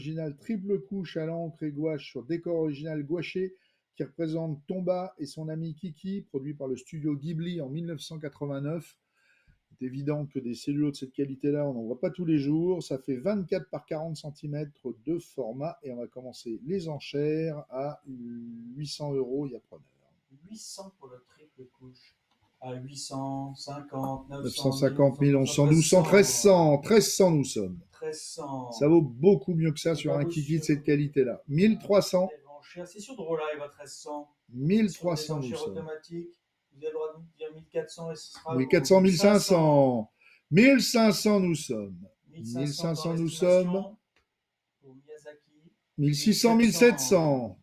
original triple couche à l'encre et gouache sur décor original gouaché qui représente Tomba et son ami Kiki, produit par le studio Ghibli en 1989. C'est évident que des cellulos de cette qualité-là, on n'en voit pas tous les jours. Ça fait 24 par 40 cm de format et on va commencer les enchères à 800 €, il y a preneur. 800 pour le triple couche. À 850, 950, 1000, 1100, 1200, 1300. 1300 nous sommes. 1300. Ça vaut beaucoup mieux que ça C'est sur pas un beau Kiki de sur- cette qualité-là. 1300. C'est sur Drolive à 1300. Sur des 1300 nous enchères sommes. automatiques, vous avez le droit de dire 1400 et ce sera 1400, 1500. 1500 nous sommes. 1500 nous sommes. Pour Miyazaki. 1600, 1700.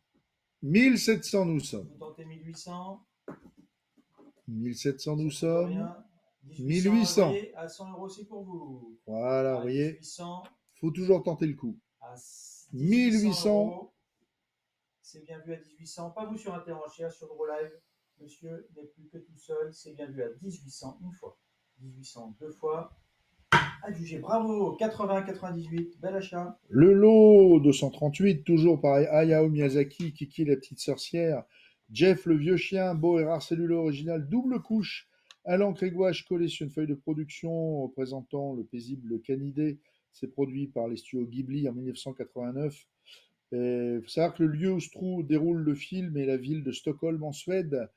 1700 nous sommes. Vous tentez 1800. 1700 nous Ça coûte sommes. rien. 1800. À 100 € aussi pour vous. Voilà, À vous voyez. 1800. Faut toujours tenter le coup. À 1800. €. C'est bien vu à 1800. Pas vous sur Interenchère, sur Drolive. Monsieur n'est plus que tout seul. C'est bien vu à 1800 une fois. 1800 deux fois. Adjugé, bravo. 80, 98. Bel achat. Le lot 238, toujours par Hayao Miyazaki, Kiki la petite sorcière, Jeff le vieux chien, beau et rare cellulo original, double couche, à l'encre et gouache collé sur une feuille de production représentant le paisible canidé. C'est produit par les studios Ghibli en 1989. Il faut savoir que le lieu où se déroule le film est la ville de Stockholm en Suède.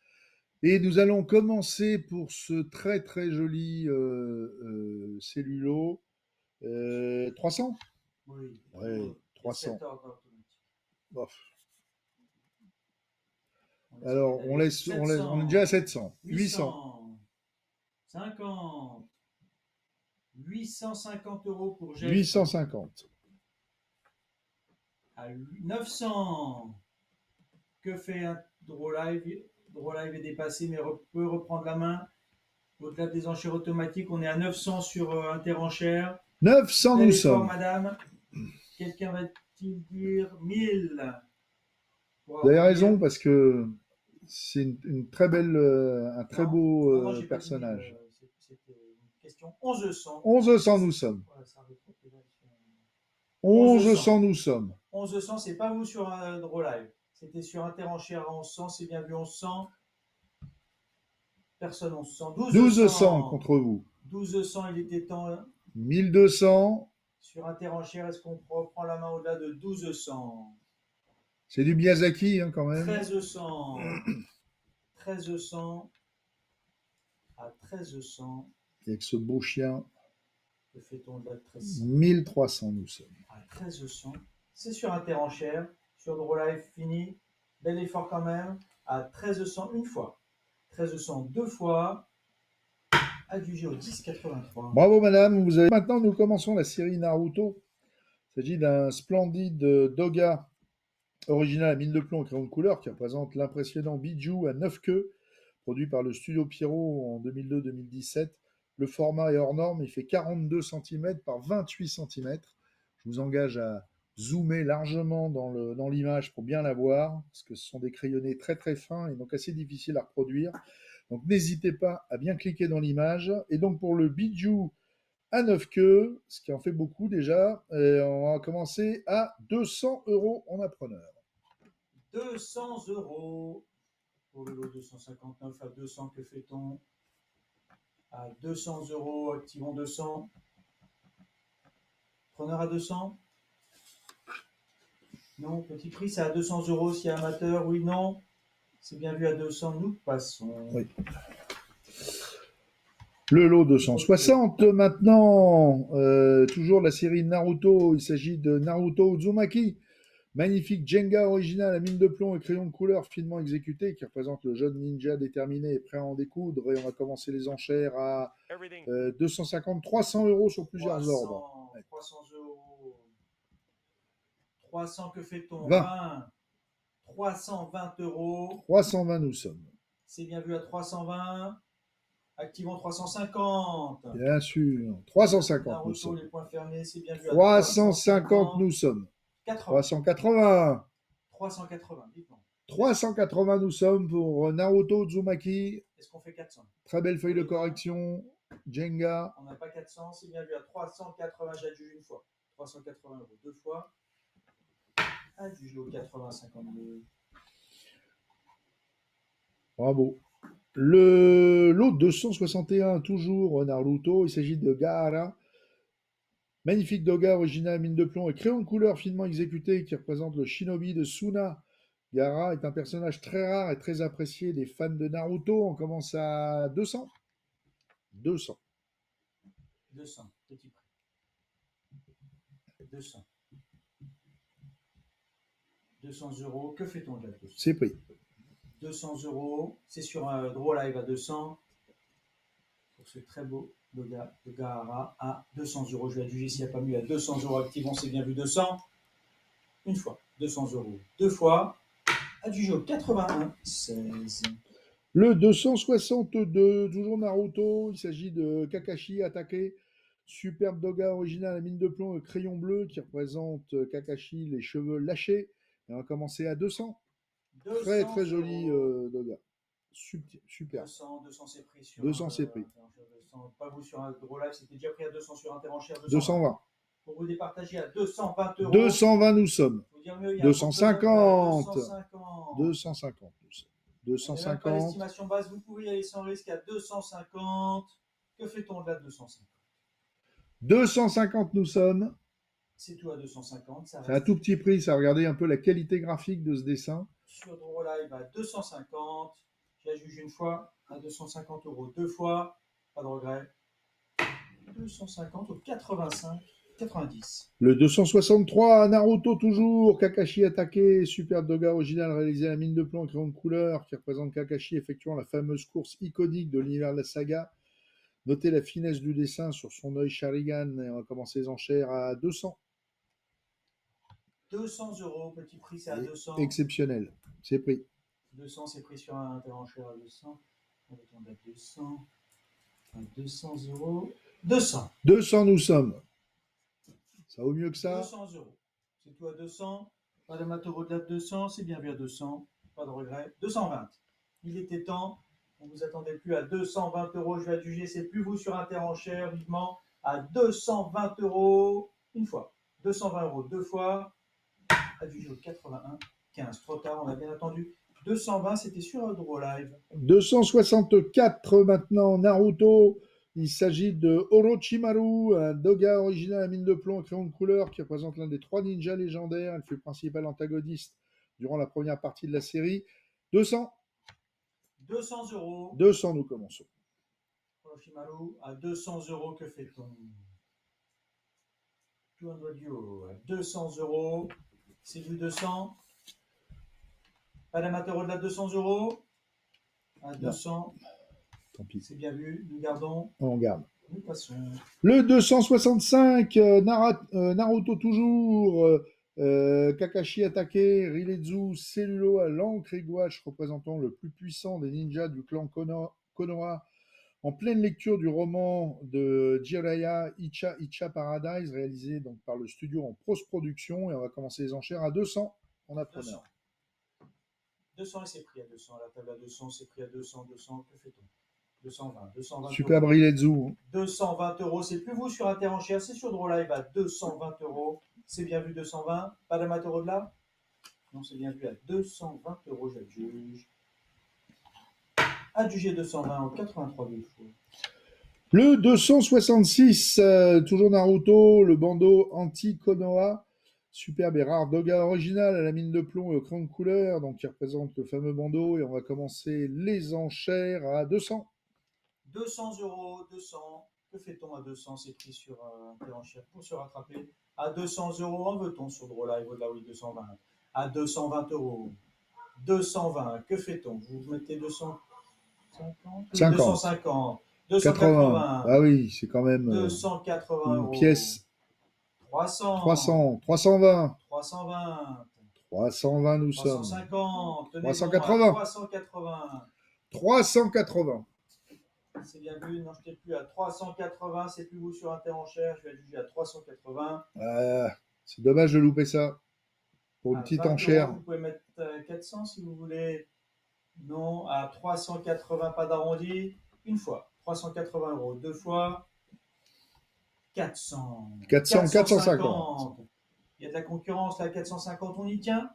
Et nous allons commencer pour ce très très joli cellulo. 300. Oui. Ouais, 300. Bof. On Alors, on laisse, on est déjà à 700. 800. 50. 850 € pour Jeff. 850. À 900. Que fait un Drolive? Drolive est dépassé, mais peut reprendre la main. Au-delà des enchères automatiques, on est à 900 sur Interenchère. 900 Bel nous effort, sommes. madame. Quelqu'un va-t-il dire 1000? Vous avez raison, parce que c'est une très belle, un très beau non, j'ai pas dit personnage. 1000, c'était une question. 1100. 1100 nous sommes. Voilà, ça arrive trop pénal. 1100 nous sommes. 1100, c'est pas vous sur un Drolive. C'était sur Interenchère à 1100, c'est bien vu 1100. Personne 1100. 1200 contre vous. 1200, il était temps. 1200. Sur Interenchère, est-ce qu'on reprend la main au-delà de 1200? C'est du Miyazaki, hein, quand même. 1300. 1300. À 1300. Avec ce beau chien. Que fait-on au-delà de 1300? 1300 nous sommes. À 1300. C'est sur Interenchère. Sur Drolive, fini. Bel effort quand même. À 1300 une fois. 1300 deux fois. Adjugé au 10,83. Bravo madame, vous avez... Maintenant nous commençons la série Naruto. Il s'agit d'un splendide doga original à mine de plomb et crayon de couleur qui représente l'impressionnant Biju à 9 queues, produit par le studio Pierrot en 2002-2017. Le format est hors norme, il fait 42 cm par 28 cm. Je vous engage à zoomer largement dans l'image pour bien la voir, parce que ce sont des crayonnés très très fins et donc assez difficiles à reproduire. Donc n'hésitez pas à bien cliquer dans l'image. Et donc pour le Biju à 9 queues, ce qui en fait beaucoup déjà, on va commencer à 200 € en appreneur. 200 € pour le lot 259 à 200, que fait-on? À 200 €, activons 200. Preneur à 200? Non, petit prix, c'est à 200 € si amateur, oui, non. C'est bien vu à 200, nous passons. Oui. Le lot 260 maintenant, toujours la série Naruto, il s'agit de Naruto Uzumaki, magnifique Jenga original à mine de plomb et crayon de couleur finement exécuté qui représente le jeune ninja déterminé et prêt à en découdre, et on va commencer les enchères à 250, 300 € sur plusieurs ordres. 300 €. 300, que fait-on? 20. 320 €. 320 nous sommes. C'est bien vu à 320. Activons 350. Bien sûr. 350 Naruto, nous sommes. les points fermés, c'est bien vu à 350 nous sommes. 380. 380, dites-moi. 380 nous sommes pour Naruto Uzumaki. Est-ce qu'on fait 400? Très belle feuille de correction. Jenga. On n'a pas 400, c'est bien vu à 380, j'adjuge une fois. 380 € deux fois. adjugé au 80,52. Bravo. Le lot 261, toujours Naruto. Il s'agit de Gaara. Magnifique doga original mine de plomb et crayon de couleur finement exécuté qui représente le shinobi de Suna. Gaara est un personnage très rare et très apprécié des fans de Naruto. On commence à 200. 200. 200, petit prix. 200. 200 euros, que fait-on de la plus? C'est pris. 200 euros, c'est sur un draw live à 200. Pour ce très beau doga de Gaara à 200 euros. Je vais adjuger s'il n'y a pas mieux à 200 euros. Activons, c'est bien vu 200. Une fois, 200 euros. Deux fois, adjugé au 81, 16. Le 262, toujours Naruto. Il s'agit de Kakashi attaqué. Superbe doga original à mine de plomb et crayon bleu qui représente Kakashi les cheveux lâchés. Et on va commencer à 200. Très 200 très joli euros. doga. Super. 200 c'est pris sur 200 c'est pris. 200. Pas vous sur un gros live, c'était déjà pris à 200 sur Interenchère. 220. Pour vous départager à 220 euros. 220 nous sommes. Faut dire mieux, il y a 250. 250. 250 nous sommes. On n'est même pas 250. l'estimation basse, vous pouvez y aller sans risque à 250. Que fait-on au-delà de 250? 250 nous sommes. C'est tout à 250. C'est un tout petit prix, ça. Regardez un peu la qualité graphique de ce dessin. Sur Draw Live à 250. J'ai jugé une fois à 250 euros, deux fois. Pas de regret. 250 au 85. 90. Le 263, Naruto toujours, Kakashi attaqué, super doga original réalisé à la mine de plomb et crayon de couleur qui représente Kakashi effectuant la fameuse course iconique de l'univers de la saga. Notez la finesse du dessin sur son œil Sharingan et on va commencer les enchères à 200. 200 euros, petit prix, c'est à 200. Exceptionnel, c'est pris. 200, c'est pris sur un interenchère à 200. On va tomber à 200. À 200 euros. 200. 200 nous sommes. Ça vaut mieux que ça. 200 euros. C'est tout à 200. Pas d'amateur au-delà de 200. C'est bien vu à 200. Pas de regret. 220. Il était temps. On ne vous attendait plus à 220 euros. Je vais adjuger. C'est plus vous sur interenchère. Vivement à 220 euros. Une fois. 220 euros deux fois. Adjugé au 81. 15. Trop tard. On a bien attendu. 220, c'était sur un Draw Live. 264 maintenant, Naruto. Il s'agit de Orochimaru, un doga original à mine de plomb et crayon de couleur qui représente l'un des 3 ninjas légendaires. Il fut le principal antagoniste durant la première partie de la série. 200. 200 euros. 200, nous commençons. Orochimaru, à 200 euros, que fait-on? 200 euros. À 200 euros. C'est du 200. Pas d'amateur au-delà de 200 euros. À 200. Tant pis. C'est bien vu. Nous gardons. On garde. Nous passons. Le 265, Naruto toujours. Kakashi attaqué, Riletsu, Cellulo à l'encre et gouache représentant le plus puissant des ninjas du clan Konoha, en pleine lecture du roman de Jiraiya Icha Paradise, réalisé donc par le studio en post-production, et on va commencer les enchères à 200 en appreneur. 200 et c'est pris à 200. À la table à 200, c'est pris à 200. 200, que fait-on? 220. 220 Super Riletsu. 220 euros, c'est plus vous sur Interenchère, c'est sur Draw Live à 220 euros. C'est bien vu 220. Pas d'amateur au-delà? Non, c'est bien vu à 220 euros, j'adjuge. Adjugé 220 au 83 deux fois. Le 266, toujours Naruto, le bandeau anti-Konoha, superbe et rare doga original à la mine de plomb et au crayon de couleur, donc qui représente le fameux bandeau, et on va commencer les enchères à 200. 200 euros, 200. Que fait-on à 200? C'est pris sur Interenchère pour se rattraper. À 200 euros, en veut-on sur Draw Live au-delà, oui, 220. À 220 euros. 220, que fait-on? Vous mettez 250? 50. 250. 280. Ah oui, c'est quand même 280 une euros. pièce. 300. 300. 320. 320. 320 nous sommes. 350. 380. 380. 380. C'est bien vu, non, je n'étais plus à 380, c'est plus vous sur Interenchère, je vais adjuger à 380. C'est dommage de louper ça. Pour une petite enchère. Euros, vous pouvez mettre 400 si vous voulez. Non, à 380, pas d'arrondi. Une fois. 380 euros, deux fois. 400. 400, 450. Il y a de la concurrence là à 450, on y tient.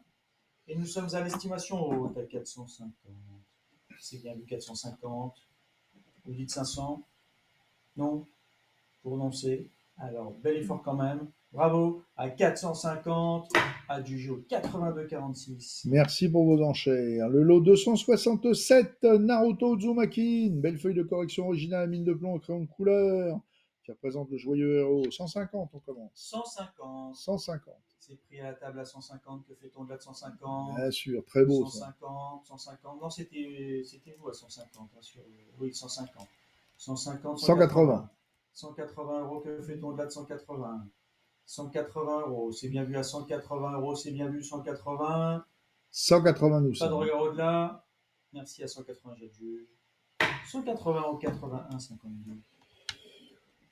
Et nous sommes à l'estimation haute à 450. C'est bien vu 450. Vous dites 500. Non. Pour renoncer. Alors, bel effort quand même. Bravo. À 450. Adjugé au 82,46. Merci pour vos enchères. Le lot 267, Naruto Uzumaki, une belle feuille de correction originale à mine de plomb au crayon de couleur, qui représente le joyeux héros. 150, on commence. 150. 150. C'est pris à la table à 150. Que fait-on de là de 150? Bien sûr, très beau 150, 150. Non, c'était vous à 150. Hein, oui, 150. 150, 180. 180 euros. Que fait-on de là de 180? 180 euros. C'est bien vu à 180 euros. C'est bien vu 180. 180 nous Pas de sommes. regard au-delà. Merci à 180, j'adjuge. 180 au 81, 52.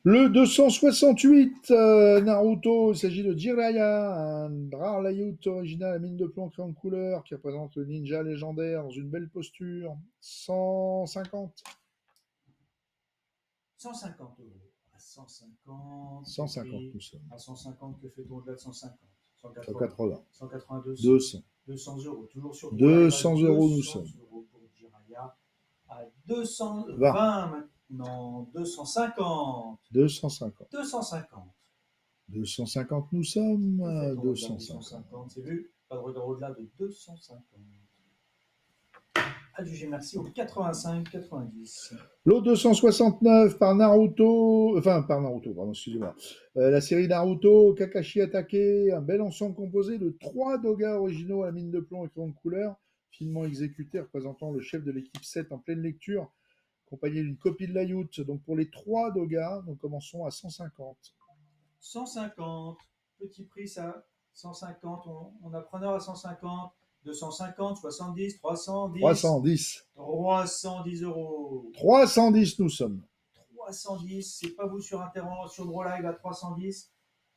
Le 268, Naruto, il s'agit de Jiraiya, un rare layout original à mine de plomb crayon de couleur qui représente le ninja légendaire dans une belle posture. 150. 150 euros. À 150. 150 nous sommes. À 150, que fait-on au-delà de 150? 180. 182. 200. 200 euros. Toujours sur 200 euros nous sommes. 200 euros pour Jiraiya. À 220. Non, 250. 250. 250. 250 nous sommes. Que fait-on au-delà de 250. 250, c'est vu? Pas de regard au-delà de 250. Adjugé merci au 85-90. Lot 269 par Naruto, pardon, excusez-moi. La série Naruto, Kakashi attaqué, un bel ensemble composé de 3 dogas originaux à la mine de plomb et crayon de couleur, finement exécutés, représentant le chef de l'équipe 7 en pleine lecture, accompagné d'une copie de layout. Donc pour les 3 dogas, nous commençons à 150. 150, petit prix ça, 150, on a preneur à 150, 250, 70, 310. 310. 310 euros. 310 nous sommes. 310, c'est pas vous sur Draw Live à 310.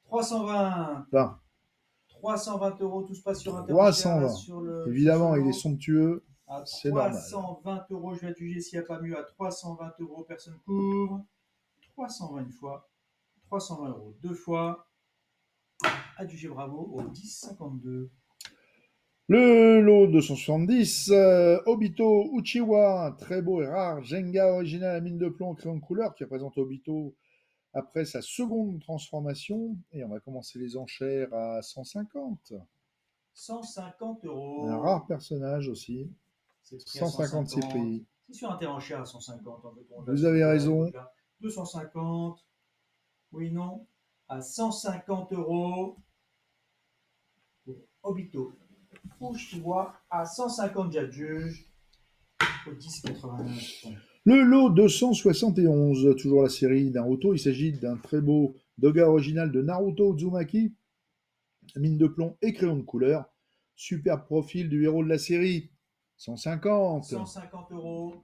320. 20. 320 euros, tout se passe sur Interromption. 320. Sur le, Évidemment, sur il est somptueux. à C'est normal. 320 euros, je vais adjuger s'il n'y a pas mieux à 320 euros, personne couvre. 320 une fois, 320 euros deux fois. Adjugé bravo au 10,52. Le lot 270, Obito Uchiwa, un très beau et rare Jenga original à mine de plomb crayon de couleur qui représente Obito après sa seconde transformation. Et on va commencer les enchères à 150. 150 euros. Un rare personnage aussi. 150 c'est pris. C'est sur un terrenchère à 150. Vous avez raison. 250. Oui, non. À 150 euros. Pour Obito. Uchiwa à 150, j'adjuge. Au 10,89. Le lot 271, toujours la série Naruto. Il s'agit d'un très beau doga original de Naruto Uzumaki, mine de plomb et crayon de couleur. Superbe profil du héros de la série. 150. 150 euros.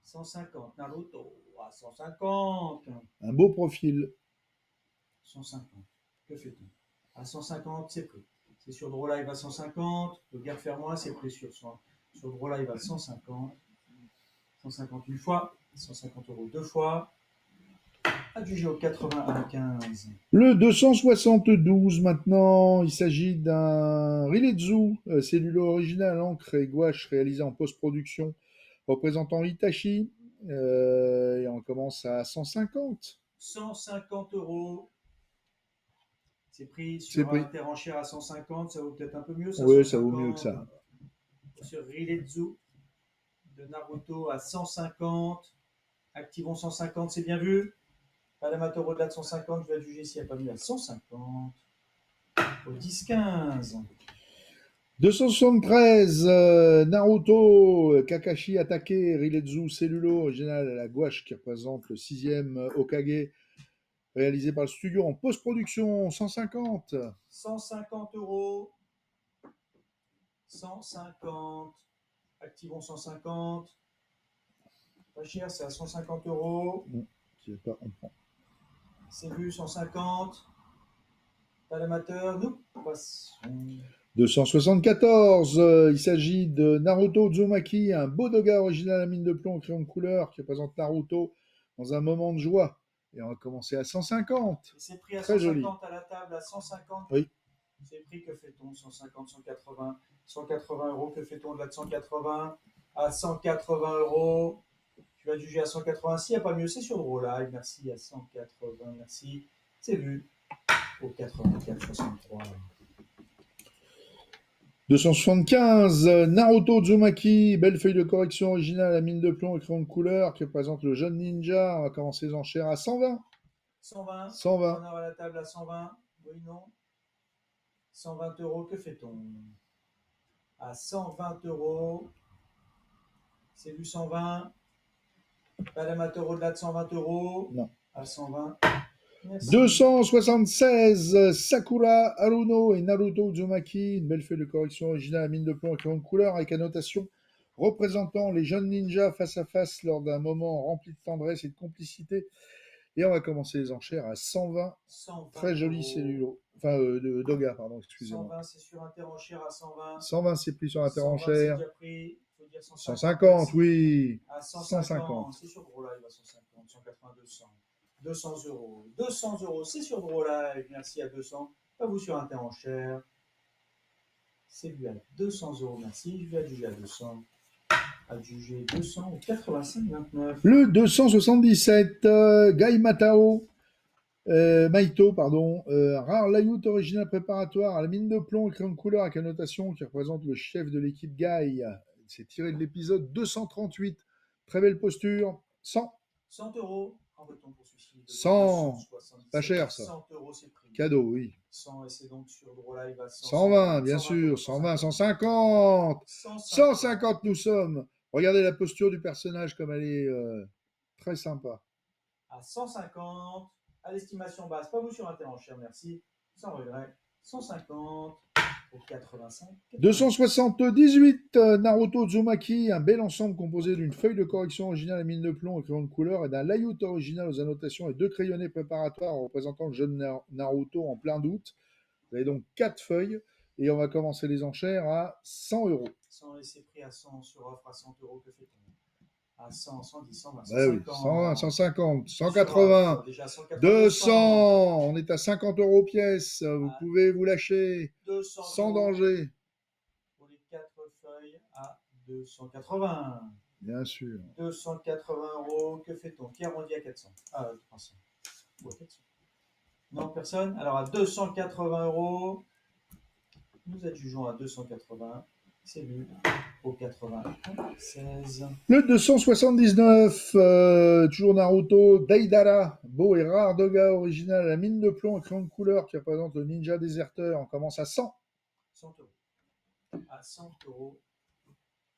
150. Naruto à 150. Un beau profil. 150. Que fait-on? À 150, c'est pris. C'est sur Draw Live à 150. Le guerre fermois, c'est pris sur Draw Live à 150. 150 une fois. 150 euros deux fois. Adjugé au 81,15. Le 272 maintenant, il s'agit d'un Riletsu, cellulo original à l'encre et gouache réalisé en post-production, représentant Itachi. Et on commence à 150. 150 euros. C'est pris sur un terrenchère à 150. Ça vaut peut-être un peu mieux. Ça, oui, ça vaut mieux que ça. Sur Riletsu de Naruto à 150. Activons 150, c'est bien vu. Pas d'amateur au-delà de 150, je vais adjuger s'il n'y a pas mieux à 150. Au 10-15. 273, Naruto, Kakashi attaqué, Riletsu cellulo original à la gouache qui représente le 6e Hokage, réalisé par le studio en post-production. 150. 150 euros. 150. Activons 150. Pas cher, c'est à 150 euros. Non, je sais pas, on prend. C'est vu, 150. Pas d'amateur, nous passons. 274, il s'agit de Naruto Uzumaki, un beau doga original à mine de plomb au crayon de couleur qui représente Naruto dans un moment de joie. Et on va commencer à 150. Et c'est pris à Très 150 à la table, à 150. Oui. C'est pris, que fait-on? 150, 180, 180 euros, que fait-on au-delà de 180? À 180 euros. Tu vas juger à 180. S'il n'y a pas mieux, c'est sur Draw Live. Merci, à 180, merci. C'est vu. Au 84, 63. 275, Naruto Uzumaki, belle feuille de correction originale à mine de plomb et crayon de couleur qui représente le jeune ninja. On va commencer les enchères à 120. 120. 120. Preneur à la table à 120. Oui, non. 120 euros, que fait-on? À 120 euros. C'est vu 120. Pas d'amateur au-delà de 120 euros. Non. À 120. Merci. 276, Sakura Haruno et Naruto Uzumaki, une belle feuille de correction originale à mine de plomb et crayon de couleur avec annotation représentant les jeunes ninjas face à face lors d'un moment rempli de tendresse et de complicité. Et on va commencer les enchères à 120. 120 Très joli euros. cellulo. Enfin, de Doga, pardon, excusez-moi. 120, c'est sur Interenchère à 120. 120, c'est pris sur 120, c'est Interenchère. déjà pris. Il faut dire 150. 150, oui. À 150. 150. C'est sur Draw Live à 150. 180, 200. 200 euros. 200 euros, c'est sur Draw Live. Merci à 200. Pas vous sur Interenchère. C'est lui à 200 euros. Merci. Je vais adjuger à 200. Adjuger 200 ou 85, 29. Le 277, Gai Matao. Maito, pardon, rare layout original préparatoire à la mine de plomb et crayon de couleur avec annotation qui représente le chef de l'équipe Guy. C'est tiré de l'épisode 238. Très belle posture. 100. 100 euros. En veut-on pour celui-ci? 100. Pas cher ça. 100 euros, c'est pris. Cadeau, oui. 100 et c'est donc sur Draw Live à 100. 120, bien sûr. 120, 150. 150, nous sommes. Regardez la posture du personnage comme elle est très sympa. À 150. À l'estimation basse, pas vous sur Interenchère, merci. Sans regret. 150 au 85. 278, Naruto Uzumaki, un bel ensemble composé d'une feuille de correction originale à mine de plomb et crayon de couleur et d'un layout original aux annotations et 2 crayonnés préparatoires représentant le jeune Naruto en plein doute. Vous avez donc 4 feuilles et on va commencer les enchères à 100 euros. 100 et c'est pris à 100 sur offre à 100 euros, que fait-on? À 100, 110, 120, Bah oui, 150. 120, 150, 180, Déjà 180, 200, on est à 50 euros pièce, vous Ah. pouvez vous lâcher 200 sans euros danger. pour les 4 feuilles à 280. Bien sûr. 280 euros, que fait-on? Qui arrondit à 400? Ah, 300. Ou à 400. Non, personne? Alors à 280 euros, nous adjugeons à 280. C'est vu. Au 96. Le 279, toujours Naruto, Deidara, beau et rare Doga original à la mine de plomb et crayon de couleur qui représente le ninja déserteur. On commence à 100. 100 euros. À 100 euros.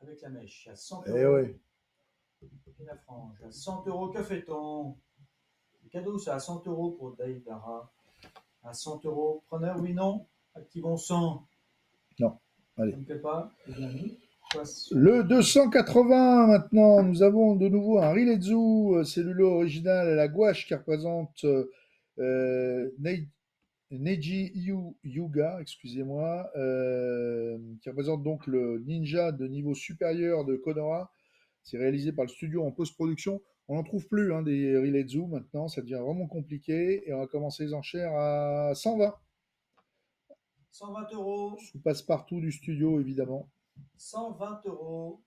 Avec la mèche. À 100 Eh euros. ouais. Et la frange. À 100 euros, que fait-on? Le cadeau, c'est à 100 euros pour Deidara. À 100 euros. Preneur, oui, non? Activons 100. Non. Allez. Ça ne plaît pas? Eh bien, oui. Le 280 maintenant, nous avons de nouveau un Riletsu cellulo original à la gouache qui représente Neji Yuga, excusez-moi, qui représente donc le ninja de niveau supérieur de Konoha. C'est réalisé par le studio en post-production. On n'en trouve plus des Riletsu maintenant, ça devient vraiment compliqué. Et on va commencer les enchères à 120. 120 euros. Sous passe-partout du studio, évidemment. 120 euros.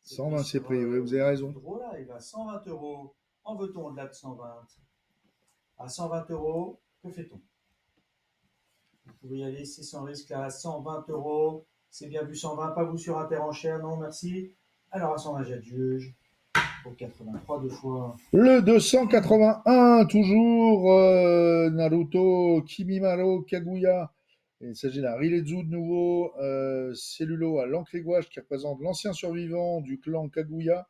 120, c'est pris, oui, vous avez raison. Draw Live à 120 euros. En veut-on au-delà de 120? À 120 euros, que fait-on? Vous pouvez y aller, c'est sans risque à 120 euros. C'est bien vu 120, pas vous sur Interenchère, non, merci. Alors à 120, j'adjuge. Au 83 deux fois. Le 281, toujours Naruto Kimimaro Kaguya. Il s'agit d'un Riletsu de nouveau, cellulo à l'encre et gouache qui représente l'ancien survivant du clan Kaguya,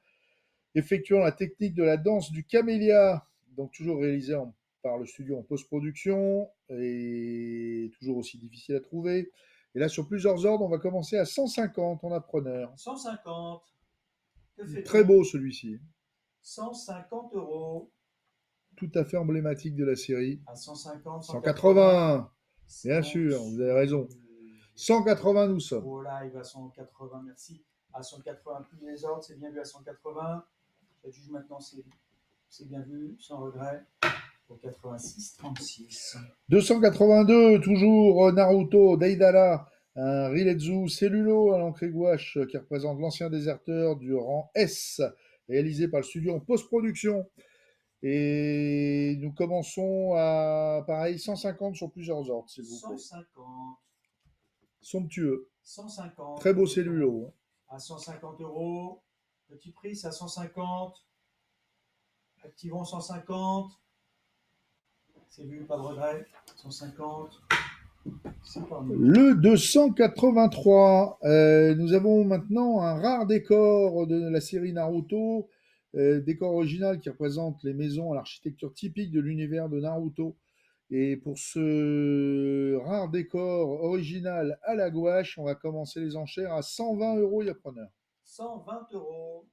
effectuant la technique de la danse du camélia, donc toujours réalisé par le studio en post-production et toujours aussi difficile à trouver. Et là, sur plusieurs ordres, on va commencer à 150 en appreneur. 150. Que fait-on? Très beau celui-ci. 150 euros. Tout à fait emblématique de la série. À 150, 180. Bien sûr, vous avez raison. 180 nous sommes. Au live à 180, merci. À 180, plus les ordres, c'est bien vu à 180. J'adjuge maintenant, c'est c'est bien vu, sans regret. Au 86-36. 282, toujours Naruto, Deidara, un Riletsu Cellulo à l'encre gouache qui représente l'ancien déserteur du rang S, réalisé par le studio en post-production. Et nous commençons à, pareil, 150 sur plusieurs ordres, s'il vous plaît. 150. Somptueux. 150. Très beau cellulo. À 150 euros. Petit prix, c'est à 150. Activons 150. C'est vu, pas de regret. 150. C'est pas nous. Le 283. Nous avons maintenant un rare décor de la série Naruto. Décor original qui représente les maisons à l'architecture typique de l'univers de Naruto. Et pour ce rare décor original à la gouache, on va commencer les enchères à 120 euros, il y a preneur. 120 euros.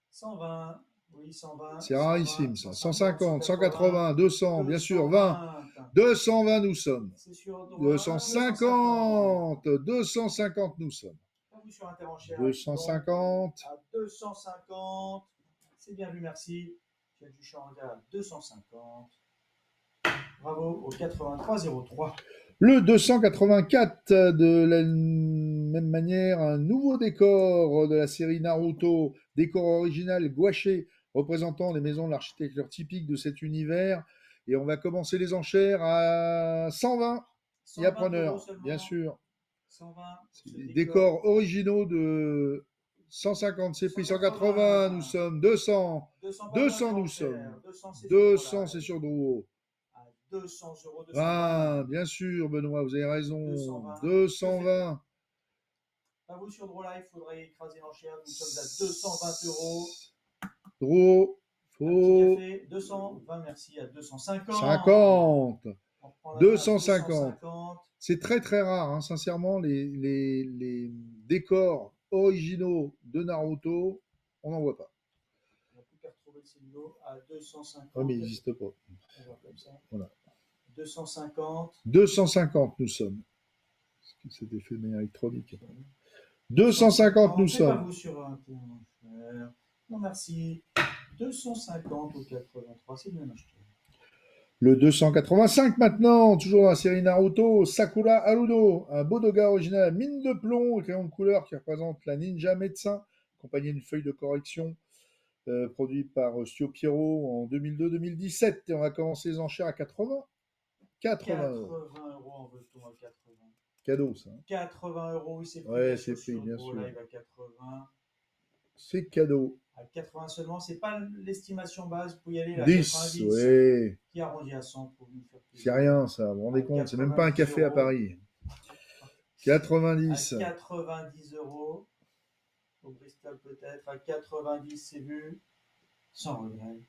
120. Oui, 120. C'est rarissime ça. 150, 180, 200, bien sûr, 20. 220 nous sommes. C'est sur 250, 250 nous sommes. Pas vous sur Interenchère. 250. À 250. C'est bien vu, merci. J'ai du champ à 250. Bravo au 8303. Le 284, de la même manière, un nouveau décor de la série Naruto, décor original gouaché, représentant les maisons de l'architecture typique de cet univers. Et on va commencer les enchères à 120. Il y a preneur, bien sûr. 120. Des décors originaux de 150, c'est pris 180, nous sommes 200. 200, nous sommes. 200, c'est sur Drouot. 200 euros. 20, bien sûr, Benoît, vous avez raison. 220. À vous sur Draw Live, il faudrait écraser l'enchère. Nous sommes à 220 euros. Draw, faux. 220, merci, à 250. 50. 250. 250. C'est très très rare, hein, sincèrement, les décors originaux de Naruto, on n'en voit pas. On n'a plus qu'à retrouver le cellulo à 250. Oui, mais il n'existe pas. On va comme ça. Voilà. 250. 250 nous sommes. C'est fait de manière électronique. 250 nous sommes. Pas vous sur un non, merci. 250 au 83, c'est bien acheté. Le 285 maintenant, toujours dans la série Naruto, Sakura Haruno, un beau doga original à mine de plomb et crayon de couleur qui représente la ninja médecin, accompagné d'une feuille de correction, produit par Studio Pierrot en 2002-2017. Et on va commencer les enchères à 80. 80 euros. 80 euros en veut-on à 80. Cadeau, ça. 80 euros, oui, c'est pris. Ouais, c'est pris, bien sûr. Live à 80. C'est cadeau. À 80 seulement, c'est pas l'estimation base, vous pouvez y aller à 10, 90. ouais. Qui arrondit à 100 pour nous faire plaisir. C'est rien, ça, vous vous rendez compte, c'est même pas un café euros. À Paris. 90. À 90 euros. Au Bristol peut-être. À 90, c'est vu. Sans regret.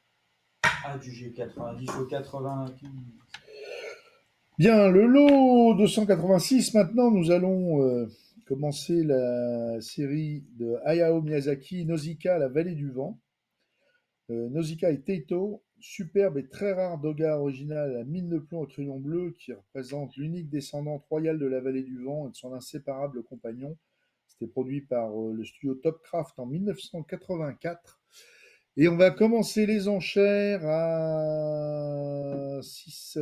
Ah, du G90 au 80. Bien, le lot 286, maintenant, nous allons commencer la série de Hayao Miyazaki, Nausicaa, la vallée du vent. Nausicaa et Teito, superbe et très rare doga original à mine de plomb au crayon bleu qui représente l'unique descendante royale de la vallée du vent et de son inséparable compagnon. C'était produit par le studio Topcraft en 1984. Et on va commencer les enchères à 6,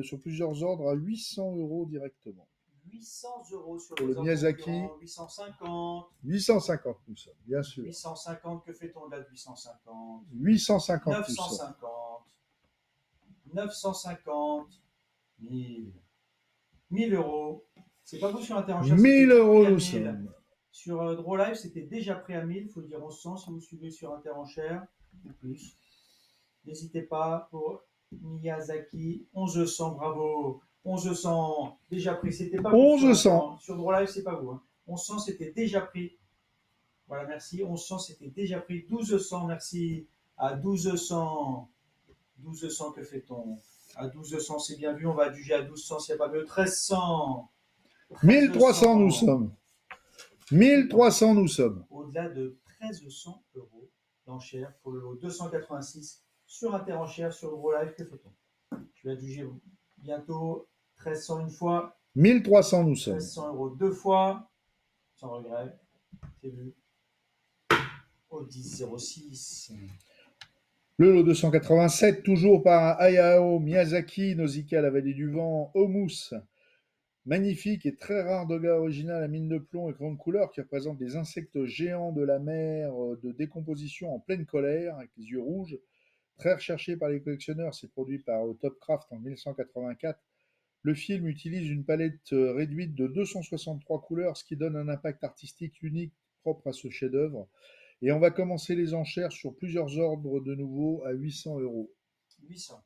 sur plusieurs ordres à 800 euros directement. 800 euros sur pour le Miyazaki. 850. 850 nous sommes, bien sûr. 850, que fait-on là de 850? 850 950. 950. 1000. 1000 euros. C'est pas vous sur Interenchère. 1000 euros nous sommes. Sur Draw Live, c'était déjà pris à 1000, il faut le dire 1100 si vous suivez sur Interenchère, ou plus. N'hésitez pas pour Miyazaki, 1100, bravo. 1100, déjà pris, c'était pas vous. 1100. Sur Draw Live, c'est pas vous. Hein. 1100, c'était déjà pris. Voilà, merci. 1100, c'était déjà pris. 1200, merci. À 1200. 1200, que fait-on? À 1200, c'est bien vu. On va adjuger à 1200 s'il n'y a pas mieux. 1300. 1300 nous sommes. 1300 nous sommes. Au-delà de 1300 euros d'enchères pour le lot 286 sur Interenchère, sur le Draw Live, que fait-on? Je vais adjuger bientôt 1300 une fois. 1300 nous sommes. 1300 euros deux fois, sans regret. C'est vu. Au 10,06. Le lot 287, toujours par Hayao Miyazaki, Nausicaa, la vallée du vent, Omus. Magnifique et très rare doga original à mine de plomb et grande couleur qui représente des insectes géants de la mer de décomposition en pleine colère avec les yeux rouges. Très recherché par les collectionneurs, c'est produit par Topcraft en 1984. Le film utilise une palette réduite de 263 couleurs, ce qui donne un impact artistique unique propre à ce chef-d'œuvre. Et on va commencer les enchères sur plusieurs ordres de nouveau à 800 euros. 800,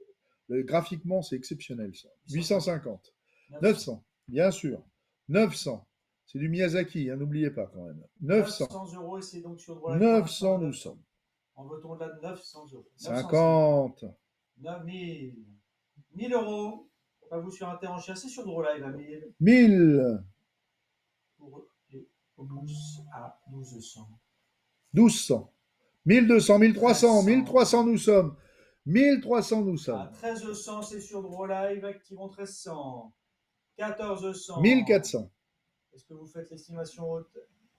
Graphiquement, c'est exceptionnel ça. 850, 900, 900, bien sûr. 900, c'est du Miyazaki, hein, n'oubliez pas quand même. 900, 900 euros et c'est donc sur droit live pour l'instant 900 nous 900. sommes. En veut-on de là 900 euros 950, 50, 9000, 1000 euros. Pas vous sur Interenchère, c'est sur Draw Live à 1000. 1000, Pour les Omus à 1200. 1200, 1200, 1300, 1300. 1300 nous sommes. 1300 nous À sommes. 1300, c'est sur Draw Live. Activons 1300. 1400. 1400, Est-ce que vous faites l'estimation haute?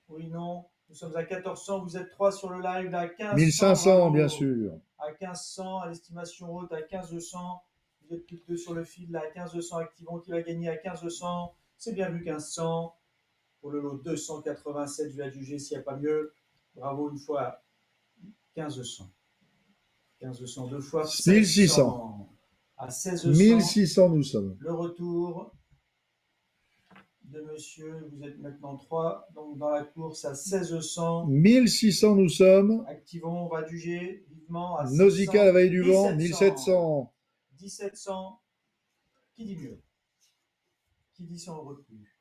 Oui, non. Nous sommes à 1400. Vous êtes 3 sur le live. À 1500. 1500 bien Bravo. sûr. À 1500. À l'estimation haute. À 1500. Vous êtes plus que 2 sur le fil. Là, à 1500. Activons qui va gagner à 1500. C'est bien vu 1500. Pour le lot 287, je vais adjuger s'il n'y a pas mieux. Bravo une fois à 1500. 1500 deux fois. 1600. À 1600. 1600 nous sommes. Le retour de monsieur, vous êtes maintenant 3, donc dans la course à 1600. 1600 nous sommes. Activons, on va juger vivement à Nausicaa, la vallée du vent, 1700. 1700. Qui dit mieux? Qui dit 100 euros de plus?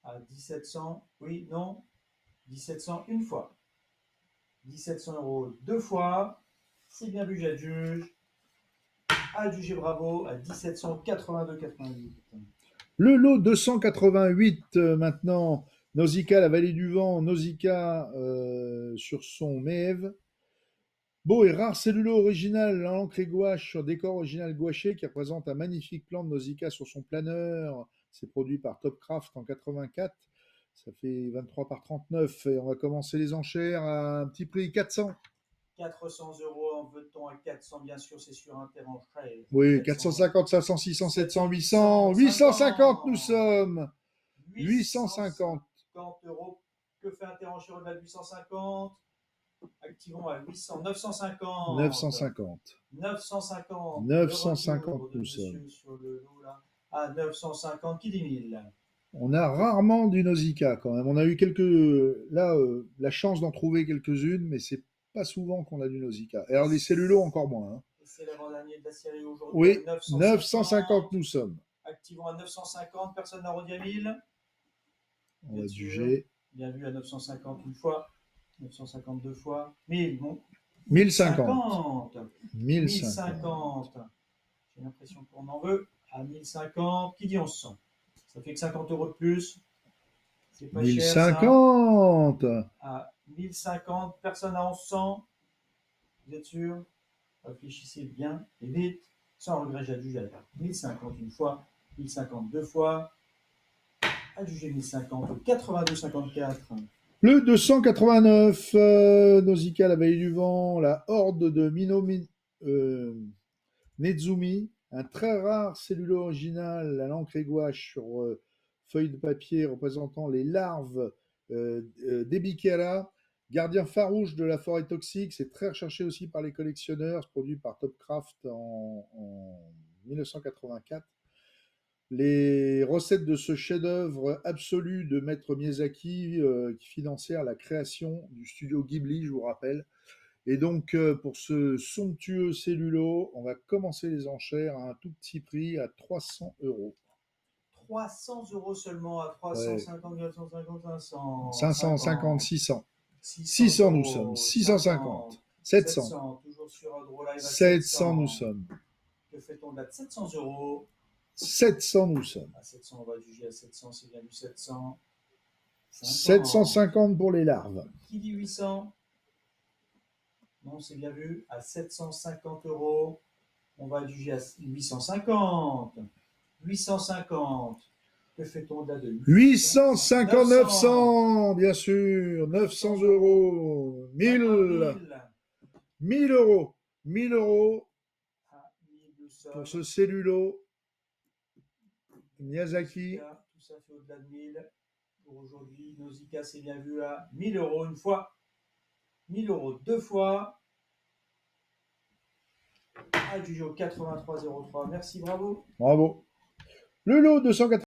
À 1700, oui, non. 1700 une fois. 1700 euros deux fois. C'est bien vu, j'adjuge. Adjugé, bravo, à 1782,88. Le lot 288 maintenant. Nausicaa, la vallée du vent. Nausicaa sur son Méve. Beau et rare cellulo original en encre et gouache sur décor original gouaché qui représente un magnifique plan de Nausicaa sur son planeur. C'est produit par Topcraft en 84. Ça fait 23 par 39 et on va commencer les enchères à un petit prix 400. 400 euros en veut-on à 400, bien sûr, c'est sur Interenchère. Oui, 450, 500, 600, 700, 800. 850 nous sommes. 850. 850 euros. Que fait Interenchère au-delà de 850? Activons à 800, 950. 950. 950. 950 nous sommes. Sur le lot là. À 950, qui dit 1000? On a rarement du Nausicaa quand même. On a eu la chance d'en trouver quelques-unes, mais c'est pas souvent qu'on a du Nausicaa. Et alors les cellulos encore moins. Hein. Et c'est l'avant-dernier de la série aujourd'hui. Oui, 950. 950 nous sommes. Activons à 950, personne n'a redit à 1000. On va juger. Bien vu à 950 une fois, 950 deux fois, 1000, bon. 1050. 1050. J'ai l'impression qu'on en veut. À 1050, qui dit 1100? Ça fait que 50 euros de plus. C'est pas 1050. cher, ça. À 1050, personne à 1100. Vous êtes sûr? Réfléchissez bien et vite. Sans regret, j'adjuge à 1050 une fois, 1050 deux fois. Adjugé 1050, 82,54. Le 289, Nausicaa, la vallée du vent, la horde de Nezumi, un très rare cellulo original à l'encre et gouache sur feuille de papier représentant les larves d'Ebikera, gardien farouche de la forêt toxique. C'est très recherché aussi par les collectionneurs, c'est produit par Topcraft en 1984. Les recettes de ce chef-d'œuvre absolu de Maître Miyazaki qui financèrent la création du studio Ghibli, je vous rappelle. Et donc, pour ce somptueux cellulo, on va commencer les enchères à un tout petit prix, à 300 euros. 300 euros seulement à 350, 450, 500. 550, 600. 600 600 nous sommes. 650. 700. Toujours sur un Draw Live à 700 nous sommes. Que fait-on de là de 700 euros? 700 nous sommes. À 700, on va juger à 700, c'est bien du 700. 750 pour les larves. Qui dit 800? Non, c'est bien vu. À 750 euros, on va juger à 850. 850. Que fait-on de là de 850, 900, bien sûr. 900 euros. 1000. 1000 euros. 1000 euros à 1200. pour ce cellulo Miyazaki. Nausicaa, tout ça fait au-delà de 1000. Pour aujourd'hui, Nausicaa, c'est bien vu à 1000 euros une fois. 1000 euros deux fois. Adjugé au 83,03. Merci, bravo. Bravo. Le lot 280.